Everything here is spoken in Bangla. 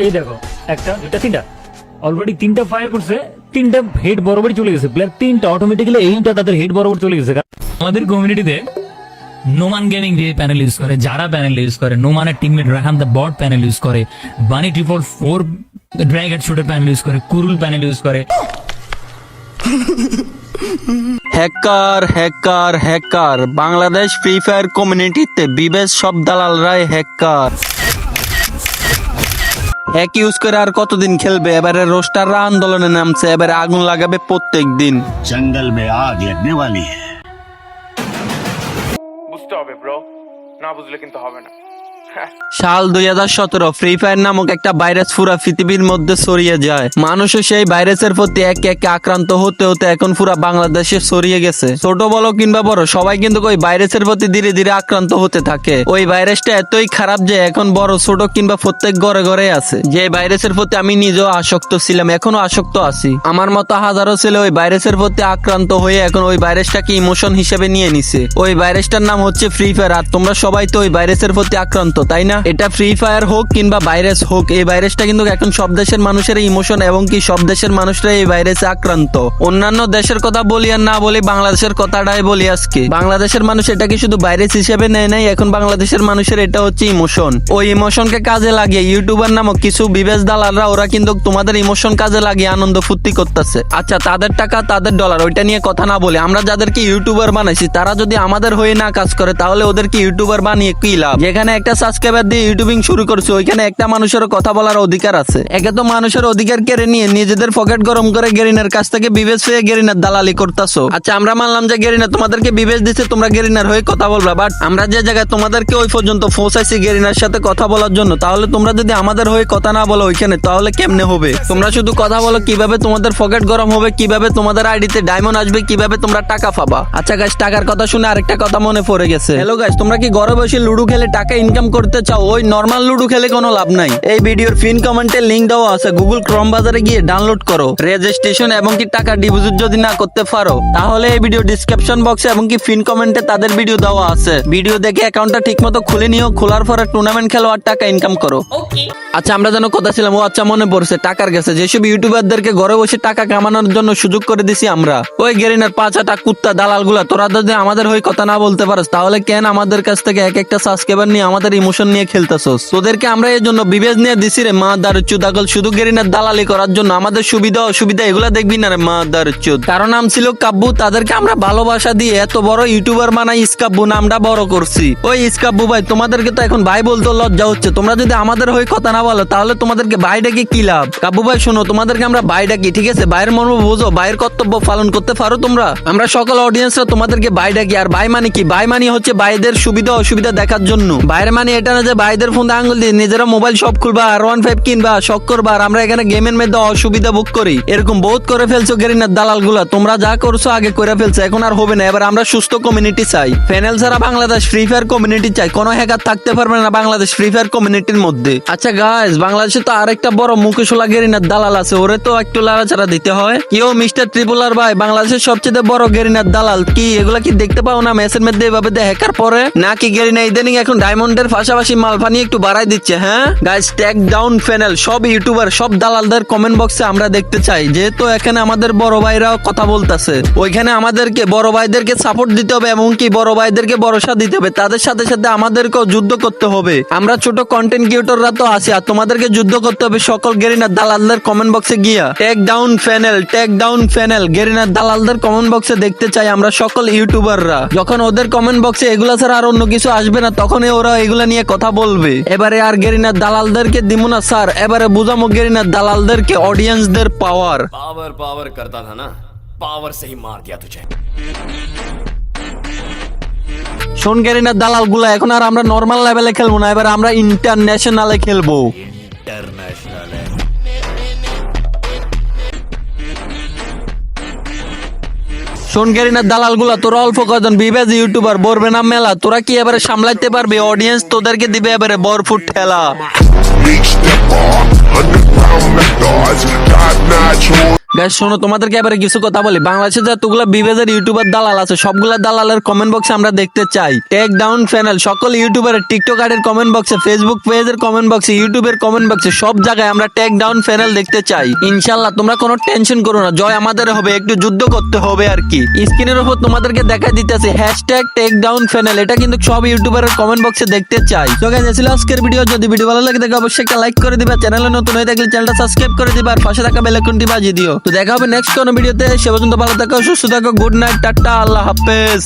এই দেখো, একটা দুটা তিনটা, অলরেডি তিনটা ফায়ার করছে, তিনটা হেড বরাবরই চলে গেছে, প্লেয়ার তিনটা অটোমেটিক্যালি এইটা তাদের হেড বরাবর চলে গেছে। আমাদের কমিউনিটিতে নোমান গেমিং যে প্যানেল ইউজ করে, যারা প্যানেল ইউজ করে, নোমানের teammate Rahan the bot panel use করে, Bunny 444 drag head shooter panel use করে, কুরুল প্যানেল ইউজ করে। Hacker hacker hacker, Bangladesh free fire কমিউনিটিতে বিবেশ সব দালালরাই হ্যাকার। হ্যাক ইউজ করে আর কতদিন খেলবে? এবারে রোস্টাররা আন্দোলনে নামছে, এবারে আগুন লাগাবে প্রত্যেক দিন। जंगल में आग लगने वाली है। বুঝতে হবে ব্রো, না বুঝলে কিন্তু হবে না। সাল 2017 ফ্রি ফায়ার নামক একটা ভাইরাস পুরা পৃথিবীর মধ্যে ছড়িয়ে যায়। মানুষও সেই ভাইরাসের প্রতি একে একে আক্রান্ত হতে হতে এখন পুরা বাংলাদেশে ছড়িয়ে গেছে। ছোট বলো কিংবা বড়, সবাই কিন্তু ওই ভাইরাসের প্রতি ধীরে ধীরে আক্রান্ত হতে থাকে। ওই ভাইরাসটা এতই খারাপ যে এখন বড় ছোট কিংবা প্রত্যেক ঘরে ঘরে আছে। যে ভাইরাসের প্রতি আমি নিজেও আসক্ত ছিলাম, এখনো আসক্ত আছি। আমার মতো হাজারো ছেলে ওই ভাইরাসের প্রতি আক্রান্ত হয়ে এখন ওই ভাইরাসটাকে ইমোশন হিসেবে নিয়ে নিছে। ওই ভাইরাসটার নাম হচ্ছে ফ্রি ফায়ার। আর তোমরা সবাই তো ওই ভাইরাসের প্রতি আক্রান্ত, তাই না? এটা ফ্রি ফায়ার হোক কিংবা ভাইরাস হোক, এই ভাইরাসটা কিন্তু এখন সব দেশের মানুষের ইমোশন এবং কি সব দেশের মানুষরা এই ভাইরাসে আক্রান্ত। অন্যান্য দেশের কথা বলি আর না বলি, বাংলাদেশের কথাটাই বলি আজকে। বাংলাদেশের মানুষ এটাকে শুধু ভাইরাস হিসেবে নেয় নাই, এখন বাংলাদেশের মানুষের এটা হচ্ছে ইমোশন। ওই ইমোশনকে কাজে লাগিয়ে ইউটিউবার নামক কিছু বিবেশ দালালরা ওরা কিন্তু তোমাদের ইমোশন কাজে লাগিয়ে আনন্দ ফুর্তি করতেছে। আচ্ছা, তাদের টাকা তাদের ডলার, ওইটা নিয়ে কথা না বলে আমরা যাদেরকে ইউটিউবার বানাইছি তারা যদি আমাদের হয়ে না কাজ করে তাহলে ওদেরকে ইউটিউবার বানিয়ে কি লাভ? যেখানে একটা সাবস্ক্রাইবার দিয়ে ইউটিউবিং শুরু করছে ওইখানে একটা মানুষের কথা বলার অধিকার আছে। একে তো মানুষের অধিকার কেড়ে নিয়ে নিজেদের পকেট গরম করে গেরিনার কাছ থেকে বিবেশ পেয়ে গেরিনার দালালি করতেছো। আচ্ছা, আমরা মানলাম যে গেরিনা তোমাদেরকে বিবেশ দিচ্ছে, তোমরা গেরিনার হয়ে কথা বলবা, বাট আমরা যে জায়গায় তোমাদেরকে ওই পর্যন্ত পৌঁছাইছি গেরিনার সাথে কথা বলার জন্য, তাহলে তোমরা যদি আমাদের হয়ে কথা না বলো ওইখানে, তাহলে কেমনে হবে? তোমরা শুধু কথা বলো কিভাবে তোমাদের পকেট গরম হবে, কিভাবে তোমাদের আইডিতে ডায়মন্ড আসবে, কিভাবে তোমরা টাকা পাবা। আচ্ছা গাইস, টাকার কথা শুনে আরেকটা কথা মনে পড়ে গেছে। হ্যালো গাইস, তোমরা কি ঘরে বসে লুডো খেলে টাকা ইনকাম করতে চাও? ওই নরমাল লুডো খেলে কোনো লাভ নাই। এই ভিডিওর পিন কমেন্টে লিংক দেওয়া আছে, গুগল ক্রোম বাজারে গিয়ে ডাউনলোড করো। রেজিস্ট্রেশন এবং কি টাকা ডিপোজিট যদি না করতে পারো তাহলে এই ভিডিও ডিসক্রিপশন বক্সে এবং কি পিন কমেন্টে তাদের ভিডিও দেওয়া আছে। ভিডিও দেখে অ্যাকাউন্টটা ঠিকমতো খুলে নিও, খোলার পরে টুর্নামেন্ট খেলো আর টাকা ইনকাম করো। আচ্ছা, আমরা যেন কথা ছিলাম, ও আচ্ছা মনে পড়ছে, টাকার গেছে। যেসব ইউটিউবারদেরকে ঘরে বসে টাকা কামানোর জন্য সুযোগ করে দিছি আমরা, ওই গেরিনার পাঁচাটা কুত্তা দালালগুলা, তোরা যদি আমাদের হয়ে কথা না বলতে পারস তাহলে কেন আমাদের কাছ থেকে এক একটা সাবস্ক্রাইবার নিয়ে আমাদের ইমোশন নিয়ে খেলতেছস? তোদেরকে আমরা এই জন্য বিবেচ নিয়ে দিছি রে মা দারুচুদ আগল, শুধু গেরিনার দালালি করার জন্য। আমাদের সুবিধা অসুবিধা এগুলা দেখবি না রে মা দারুচুদ। কারণ নাম ছিল কাব্বু, তাদেরকে আমরা ভালোবাসা দিয়ে এত বড় ইউটিউবার বানাই ইসকাব্বু নামটা বড় করছি। ওই ইসকাব্বু ভাই, তোমাদেরকে তো এখন ভাই বলতে লজ্জা হচ্ছে। তোমরা যদি আমাদের হয়ে কথা না বলো তাহলে তোমাদেরকে ভাই ডাকি কি লাভ? কাব্বু ভাই শোনো, তোমাদেরকে আমরা ভাই ডাকি, ঠিক আছে? ভাইয়ের মর্ম বুঝো, ভাইয়ের কর্তব্য পালন করতে পারো তোমরা। আমরা সকল অডিয়েন্সরা তোমাদেরকে ভাই ডাকি। আর ভাই মানে কি? ভাই মানে হচ্ছে ভাইদের সুবিধা অসুবিধা দেখার জন্য। ভাইয়ের মানে এটা না যে ভাইদের ফোন আঙ্গুল দিয়ে নিজেরা মোবাইল শপ খুলবা আর 15 কিনবা শখ করবা আর আমরা এখানে গেমের মধ্যে অসুবিধা ভোগ করি। এরকম বহুত করে ফেলছো গেরিনার দালাল গুলা। তোমরা যা করছো আগে করে ফেলছো, এখন আর হবে না। এবার আমরা সুস্থ কমিউনিটি চাই। প্যানেল ছাড়া বাংলাদেশ ফ্রি ফায়ার কমিউনিটি চাই। কোনো হ্যাকার থাকতে পারবে না বাংলাদেশ ফ্রি ফায়ার কমিউনিটির মধ্যে। আচ্ছা গাইস, বাংলাদেশে তো আরেকটা বড় মুকেশোলা গেরিনার দালাল আছে, ওরে তো একটু লাড়াচাড়া দিতে হয়। কেউ মিস্টার ট্রিপুলার ভাই, বাংলাদেশের সবচেয়ে বড় গেরিনার দালাল কি? এগুলা কি দেখতে পাও না মেসের মধ্যে এভাবে হ্যাকার পরে? নাকি গেরিনা ইদানিং এখন ডায়মন্ডের পাশাপাশি মালফানি একটু বাড়াই দিচ্ছে? হ্যাঁ গাইস, টেক ডাউন প্যানেল সব ইউটিউবার সব দালালদের কমেন্ট বক্সে আমরা দেখতে চাই। যেহেতু এখানে আমাদের বড় ভাইরাও কথা বলতেছে, ওইখানে আমাদেরকে বড় ভাইদেরকে সাপোর্ট দিতে হবে এবং কি বড় ভাইদেরকে ভরসা দিতে হবে। তাদের সাথে সাথে আমাদেরকেও যুদ্ধ করতে হবে। আমরা ছোট কন্টেন্ট ক্রিয়েটররা তো আছি, আর তোমাদেরকে যুদ্ধ করতে হবে সকল গেরিনার দালালদের কমেন্ট বক্সে গিয়া। Take down panel, take down panel, গেরিনার দালালদের কমেন্ট বক্সে দেখতে চাই আমরা সকল ইউটিউবাররা। যখন ওদের কমেন্ট বক্সে এগুলা ছাড়া আর অন্য কিছু আসবে না তখনই ওরা এগুলা নিয়ে কথা বলবে। এবারে আর গেরিনার দালালদেরকে দিমু না স্যার, এবারে বুঝামো গেরিনার দালালদেরকে অডিয়েন্সদের পাওয়ার। पावर पावर करता था ना, पावर से ही मार दिया तुझे। শোন গেরিনার দালাল গুলা, এখন আর আমরা নর্মাল লেভেলে খেলবো না, এবার আমরা ইন্টারন্যাশনালে খেলবো। इंटरनेशनल है। শোন গেরিনার দালাল গুলা, তোরা অল্প কজন বিবেজ ইউটিউবার বলবে না মেলা, তোরা কি এবারে সামলাইতে পারবে? অডিয়েন্স তোদেরকে দিবে এবারে বরফুট ঠেলা। গাইস শোনো, তোমাদেরকে এবারে কিছু কথা বলি। বাংলাদেশে যতগুলো বিবেজের ইউটিউবার দালাল আছে, সবগুলা দালালের কমেন্ট বক্সে আমরা দেখতে চাই টেক ডাউন চ্যানেল। সকল ইউটিউবারের টিকটক আইডির কমেন্ট বক্সে, ফেসবুক পেজের কমেন্ট বক্সে, ইউটিউবের কমেন্ট বক্সে, সব জায়গায় আমরা টেক ডাউন চ্যানেল দেখতে চাই। ইনশাআল্লাহ তোমরা কোনো টেনশন করো না, জয় আমাদের হবে, একটু যুদ্ধ করতে হবে আর কি। স্ক্রিনের উপর তোমাদেরকে দেখা দিতেছে হ্যাশট্যাগ টেক ডাউন চ্যানেল, এটা কিন্তু সব ইউটিউবারের কমেন্ট বক্সে দেখতে চাই। তো গাইস, ছিল আজকের ভিডিও। যদি ভিডিও ভালো লাগে তাহলে অবশ্যই একটা লাইক করে দিবা, চ্যানেলে নতুন হয়ে থাকলে চ্যানেলটা সাবস্ক্রাইব করে দিবা, আর পাশে থাকা বেল আইকনটি বাজিয়ে দিও। তো দেখা হবে নেক্সট কোনো ভিডিওতে। সে পর্যন্ত ভালো থাকো, সুস্থ থাকো, গুড নাইট, টাটা, আল্লাহ হাফেজ।